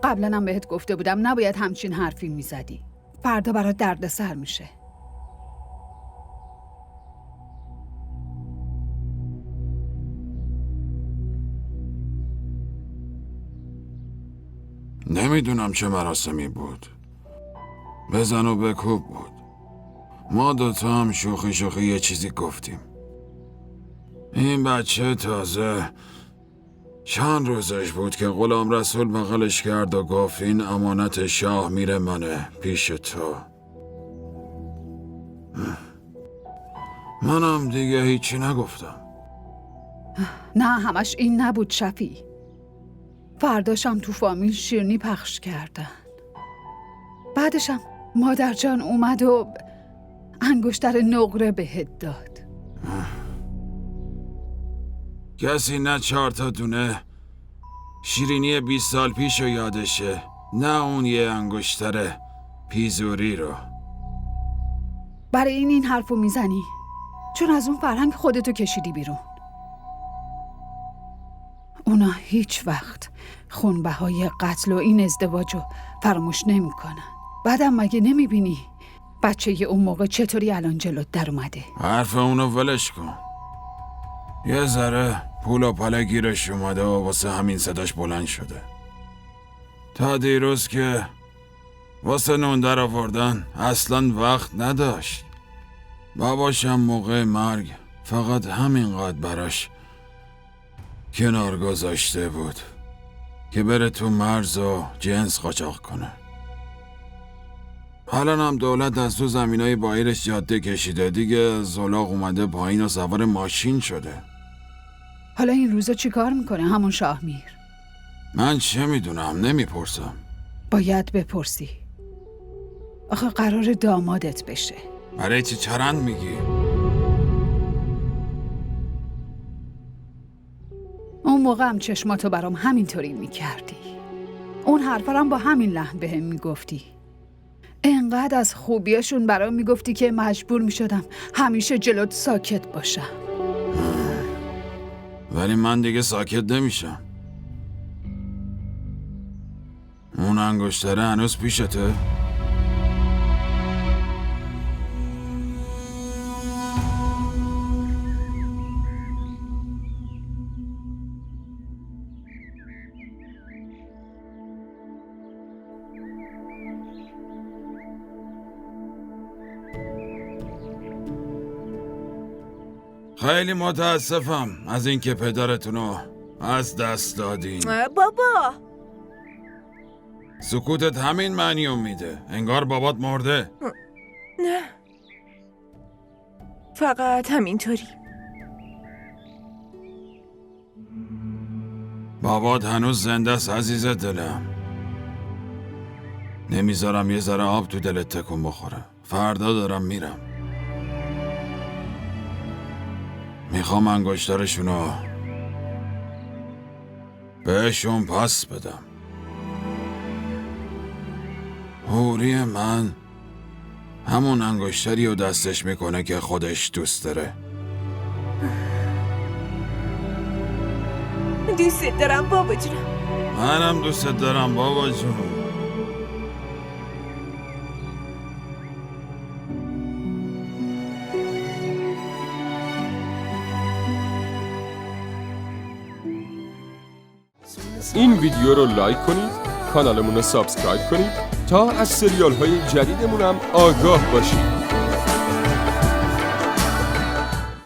قبلا هم بهت گفته بودم نباید همچین حرفی میزدی. فردا برات دردسر میشه. نمیدونم چه مراسمی بود. بزن و بکوب بود. ما دوتا هم شوخی شوخی یه چیزی گفتیم. این بچه تازه چند روزش بود که غلام رسول بغلش کرد و گفت این امانت شاه میره منه پیش تو. منم دیگه هیچی نگفتم. نه همش این نبود شفی. فرداشم تو فامیل شیرینی پخش کردن. بعدشم مادر جان اومد و انگشتر نقره بهت داد. کسی نه 4 تا دونه شیرینی 20 سال پیش رو یادشه، نه اون یه انگشتر پیزوری رو. برای این حرفو میزنی چون از اون فرهنگ خودتو کشیدی بیرون. اونا هیچ وقت خونبهای قتل و این ازدواجو فراموش نمیکنن. بعدم مگه نمیبینی بچه اون موقع چطوری الان جلوت در اومده؟ حرف اونو ولش کن. یه ذره پول و پله گیرش اومده و واسه همین صداش بلند شده. تا دیروز که واسه نون در آوردن اصلا وقت نداشت. باباشم موقع مرگ فقط همینقدر براش کنار گذاشته بود که بره تو مرز و جنس قاچاق کنه. حالا هم دولت از تو زمینای بایرش جاده کشیده دیگه، زلاق اومده پایین و سوار ماشین شده. حالا این روزا چی کار میکنه همون شاهمیر؟ من چه میدونم، نمیپرسم. باید بپرسی. آخه قرار دامادت بشه. برای چی چرند میگی؟ اون موقع هم چشماتو برام همینطوری میکردی. اون حرفا هم با همین لحن بهم میگفتی. انقدر از خوبیاشون برام میگفتی که مجبور میشدم همیشه جلوت ساکت باشم. ولی من دیگه ساکت نمیشم. اون انگشتره هنوز پیشته؟ خیلی متاسفم از اینکه پدرتونو از دست دادین. بابا سکوتت همین معنیو میده، انگار بابات مرده. نه، فقط همینطوری. بابات هنوز زنده است عزیز دلم. نمیذارم یه ذره آب تو دلت تکون بخوره. فردا دارم میرم. میخوام انگشترشونو بهشون پس بدم. حوری من همون انگشتری رو دستش میکنه که خودش دوست داره. دوست دارم بابا جونم. منم دوست دارم بابا جون. این ویدیو رو لایک کنید، کانالمون رو سابسکرایب کنید تا از سریال های جدیدمون هم آگاه باشید.